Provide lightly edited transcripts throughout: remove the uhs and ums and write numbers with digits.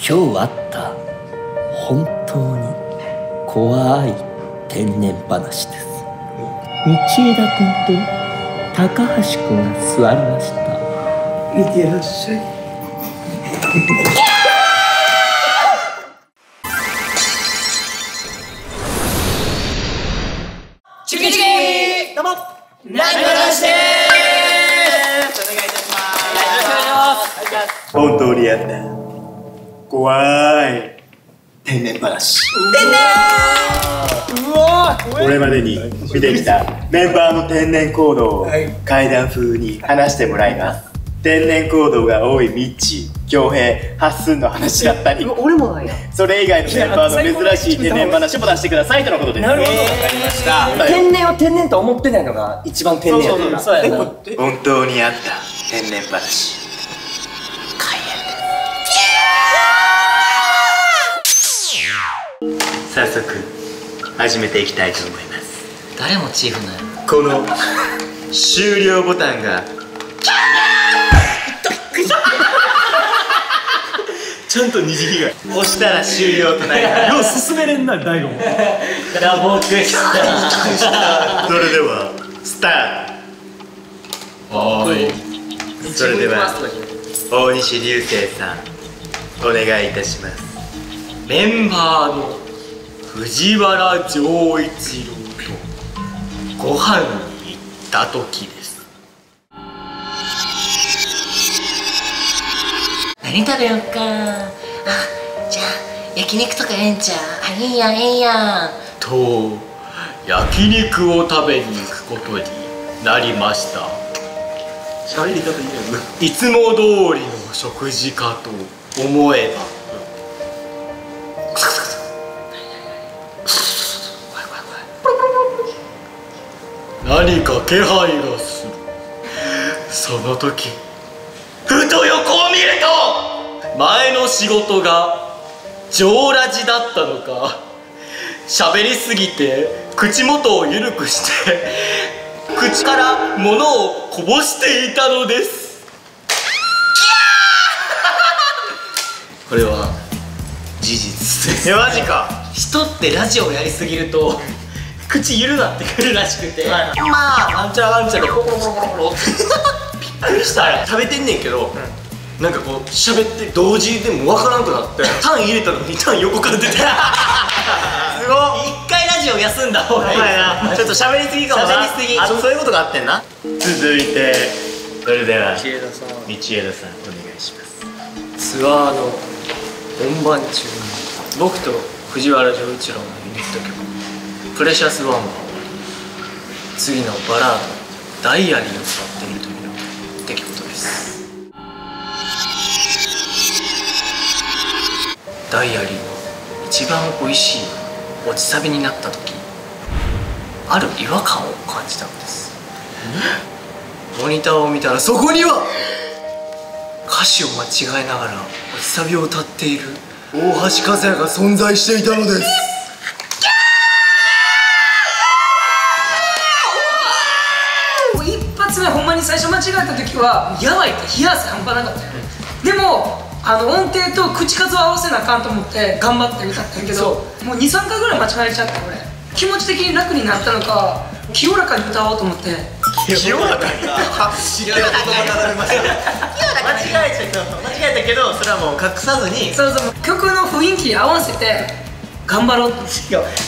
今日あった本当に怖い天然話です。道枝君と高橋君が座りました。いってらっしゃい。チュキチキどうも何話でーす。お願いいたします。本当にあった怖い天然話。うわこれまでに見てきたメンバーの天然行動を怪談風に話してもらいます。天然行動が多いミッチー、恭平、ハッスンの話だったり、俺もなんや。それ以外のメンバーの珍しい天然話も出してくださいとのことです。なるほど、わかりました。天然を天然と思ってないのが一番天然やから。そうやな。本当にあった天然話。早速始めていきたいと思います。誰もチーフなんや。この終了ボタンがちゃんと二次被害押したら終了となります。よう進めれんな大悟も。ラボクシタそれではスタート。それでは大西流星さんお願いいたします。メンバーの藤原丈一郎とご飯に行った時です。何食べよっか。あ、じゃあ焼肉とかええんちゃう。あ、いいやんええやん。と焼肉を食べに行くことになりました。喋り方いいよな。いつも通りの食事かと思えば何か気配がする。その時ふと横を見ると前の仕事が上ラジだったのか、喋りすぎて口元を緩くして口から物をこぼしていたのです。これは事実です。マジか。人ってラジオをやりすぎると口緩なってくるらしくて、まあなんちゃらなんちゃらポロポロポロポロびっくりしたよ。食べてんねんけど、なんかこう喋って同時でも分からんくなってタン入れたのにタン横から出てすごい。一回ラジオ休んだ方がいいな。ちょっと喋りすぎかもな。喋りすぎ。あ、そういうことがあってんな。続いてそれでは道枝さんお願いします。ツアーの本番中に僕と藤原丈一郎のユニット曲「プレシャスワン」が終わり、次のバラード「ダイアリー」を使っている時の出来事です。ダイアリーの一番美味しい落ちサビになった時、ある違和感を感じたのです。モニターを見たらそこには歌詞を間違えながら落ちサビを歌っている大橋和也が存在していたのです。一発目ほんまに最初間違えた時はやばいって冷や汗半端なかったよ。でも音程と口数を合わせなあかんと思って頑張って歌ったんやけど、もう 2,3 回ぐらい間違えちゃって、俺気持ち的に楽になったのか清らかに歌おうと思って。清らかに知ってる言葉が並びました。間違えたけどそれはもう隠さずに。そうそう、曲の雰囲気に合わせて頑張ろうって。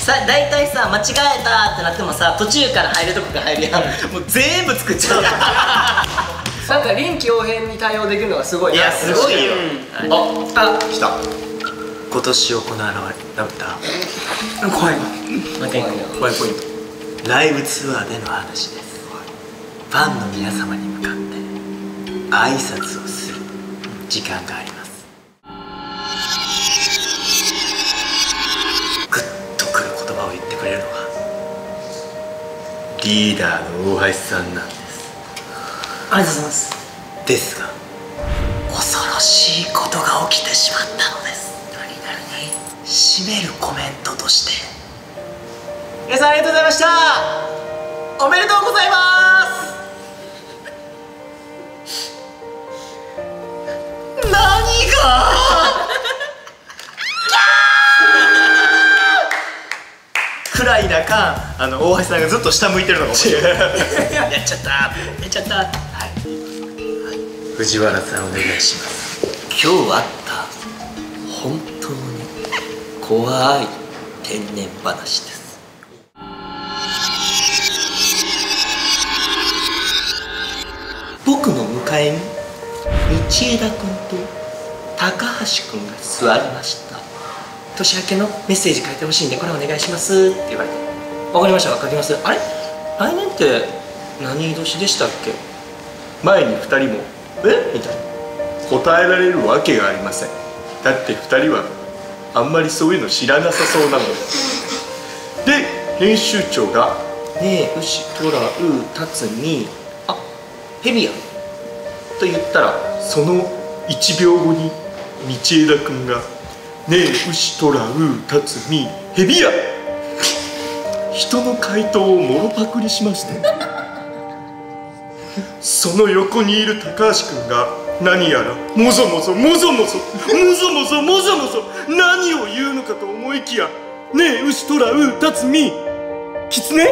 大体さ、間違えたってなってもさ、途中から入るとこが入るやん。もう全部作っちゃう。なんか臨機応変に対応できるのがすごい。いやすごいよ。あ、来た。今年行われた怖いわ。怖いポイント。ライブツアーでの話です。ファンの皆様に向かって挨拶をする時間があります。グッとくる言葉を言ってくれるのがリーダーの大橋さんなんです。ありがとうございます。ですが恐ろしいことが起きてしまったのです。締めるコメントとして「皆さんありがとうございました、おめでとうございます、何がなあかん大橋さんがずっと下向いてるのが面白い。やっちゃったやっちゃった。藤原さんお願いします。今日あった本当に怖い天然話です。僕の向かいに道枝君と高橋君が座りました。年明けのメッセージ書いてほしいんでこれお願いしますって言われて、わかりました、書きます。あれ、来年って何年でしたっけ。前に2人もえみたいな。答えられるわけがありません。だって2人はあんまりそういうの知らなさそうなので。編集長がねえ、牛、トラ、ウ、タツミ、あ、ヘビやと言ったら、その1秒後に道枝君が「ねえ牛トラウタツミヘビや」人の回答をもろパクリしましてその横にいる高橋君が何やらもぞもぞもぞもぞもぞもぞもぞもぞ何を言うのかと思いきや「ねえ牛トラウタツミキツネ」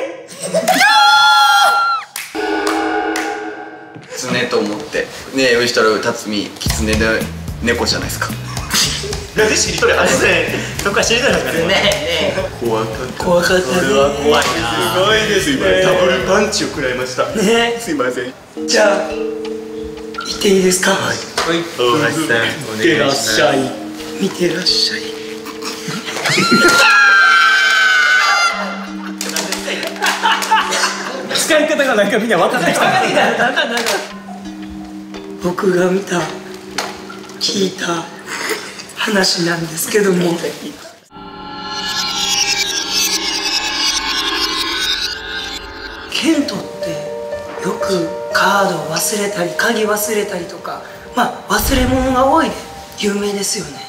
キツネと思ってねえ牛太郎辰巳キツネの猫じゃないですか。なんでしりとり外せそこは知りたいですかね。ね怖かった怖かったね。これは怖いな。すごいです。今ダブルパンチを食らいましたねすいません。え、じゃあ行っていいですか。はい、大橋さんお願いします。見てらっしゃい。使い方がなんかみんな分かんない人。僕が見た聞いた話なんですけども、ケントってよくカードを忘れたり鍵忘れたりとか、まあ忘れ物が多いで有名ですよね。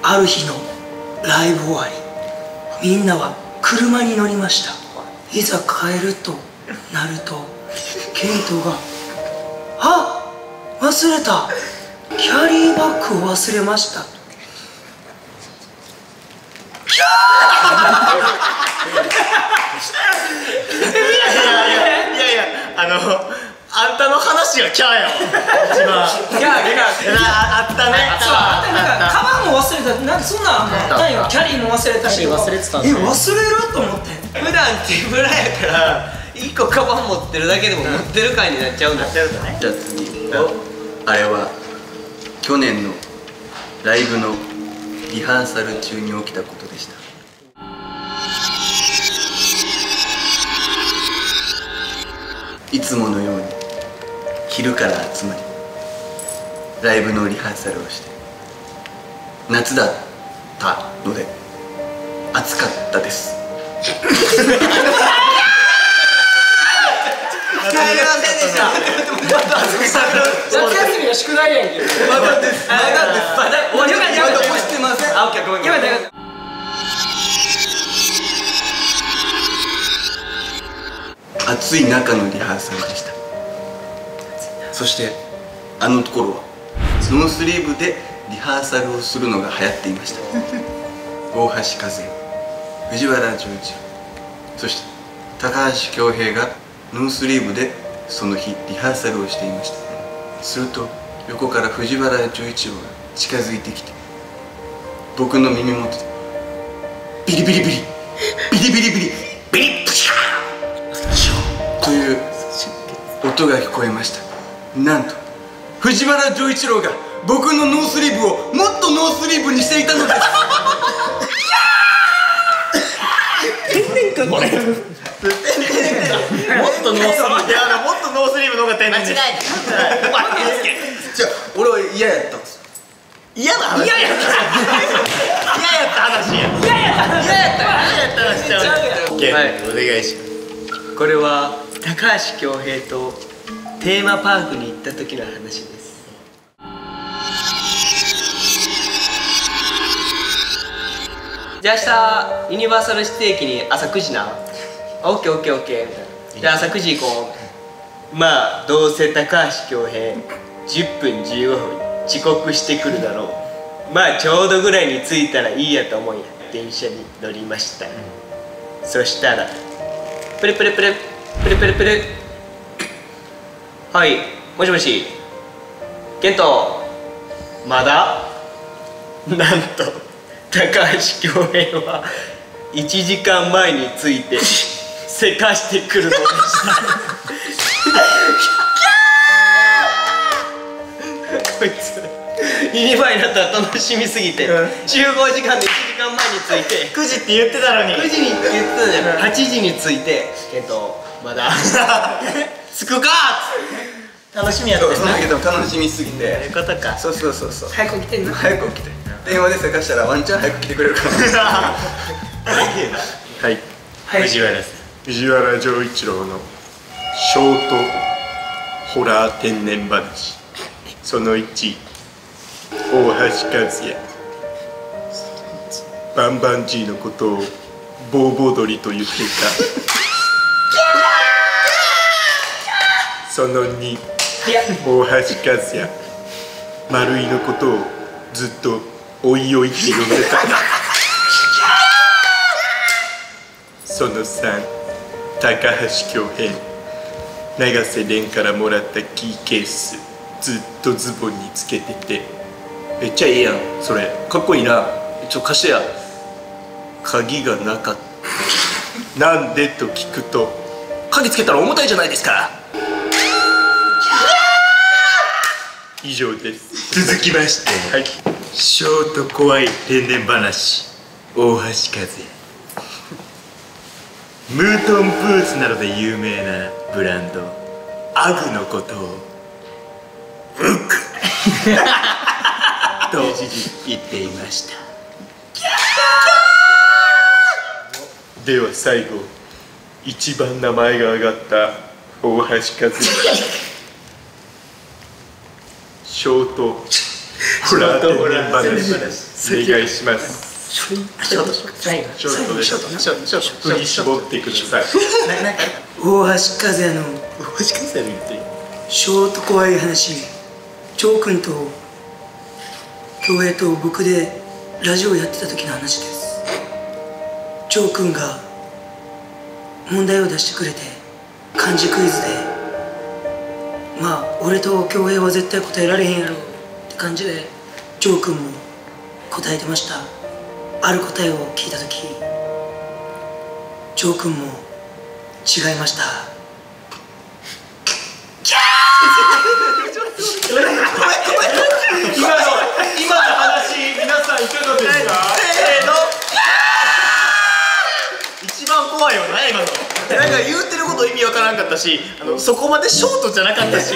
ある日のライブ終わり、みんなは車に乗りました。いざ帰るとなるとケントが「あ、忘れた、キャリーバッグを忘れました」いやあんたの話がキャーやわ一番。あったね。そう、あんたなんかカバンも忘れた、なんかそんなんあったんよ。キャリーも忘れたし、忘れてたんですね。忘れると思って普段手ぶらやから1個カバン持ってるだけでも持ってる感になっちゃうんだ。じゃあ次あれは去年のライブのリハーサル中に起きたことでした。いつものように昼から集まりライブのリハーサルをして、夏だったので暑かったです。帰れませんでした。夏休みの宿題やんけ。まだです。まだ終わりまで残してません。あ、オッケー、ごめん。よかったよかった。暑い中のリハーサルでした。そしてあの頃はノースリーブでリハーサルをするのが流行っていました。大橋和也、藤原丈一郎、そして高橋恭平がノースリーブでその日リハーサルをしていました。すると横から藤原丈一郎が近づいてきて僕の耳元でビリビリビリビリビリビリビリプシャーという音が聞こえました。なんと藤原丈一郎が僕のノースリーブをもっとノースリーブにしていたのです。もっとノースリーブ。もっとノースリーブの方が天然です。間違えじゃあ俺は嫌やったんですよ。嫌な話。嫌やった話や。た。話しちゃう。はい、お願いします。これは高橋恭平とテーマパークに行った時の話です。じゃあ明日ユニバーサルシティ駅に朝9時な。オッケーオッケーオッケーみたいな。じゃあ朝9時行こう。まあどうせ高橋恭平10分15分遅刻してくるだろう。まあちょうどぐらいに着いたらいいやと思い電車に乗りました。そしたらプルプルプルプルプルプル。はい、もしもしケント、まだ？なんと高橋恭平は1時間前についてせかしてくるのでしたこいつユニバになったら楽しみすぎて、集合時間で1時間前について9時って言ってたのに9時に言ってたじゃん。8時に着いてケントまだ着くか楽しみやったよな。その時でも楽しみすぎて。いうことか。そうそうそうそう。早く来てんな。早く起きて。電話でせかしたらワンチャン早く来てくれるかな。はい、藤原さん、藤原丈一郎のショートホラー天然話その1、大橋和也、バンバンジーのことをボーボー鳥と言っていたその2、大橋和也、丸井のことをずっとおいおいって呼んでたその3、高橋恭平、永瀬廉からもらったキーケースずっとズボンにつけてて、めっちゃいいやんそれ、かっこいいな、貸してや。鍵がなかった。なんでと聞くと、鍵つけたら重たいじゃないですか。以上です。続きまして、はい、ショート怖い天然話、大橋和也。ムートンブーツなどで有名なブランドアグのことをウックと言っていました。では最後、一番名前が挙がった大橋和也、ショートホラー天然話お願いします。ショートで振り絞ってください。大橋和也のショート怖い話、ジョー君と恭平と僕でラジオやってた時の話です。ジョー君が問題を出してくれて、漢字クイズでまあ俺と恭平は絶対答えられへんやろって感じでジョー君も答えてました。ある答えを聞いた時、ジョー君も違いました。今の話、皆さんいかがですか？せーの。一番怖いよな今の。なんか言うてること意味わからんかったし、そこまでショートじゃなかったし。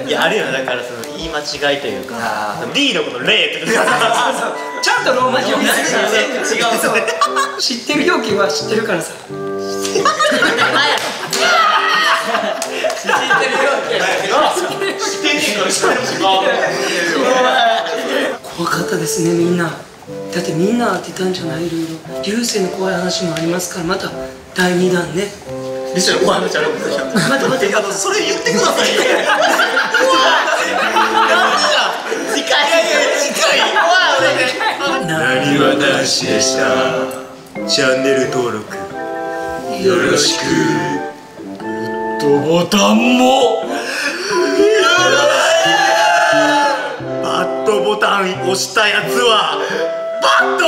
いやあるよ、だからその言い間違いというか、D のことレーとかちゃんとローマ字読みするから全然違う。そう知ってる表記は知ってるからさ。知ってる怖かったですね、みんな。だってみんなって言ったんじゃない、いろいろ流星の怖い話もありますから、また第2弾ね。流星の怖い話あるんですよ。待って待って、それ言ってくださいよ。次回なにわ男子でした。チャンネル登録よろしく。グッドボタンもバッドボタン押したやつはバッド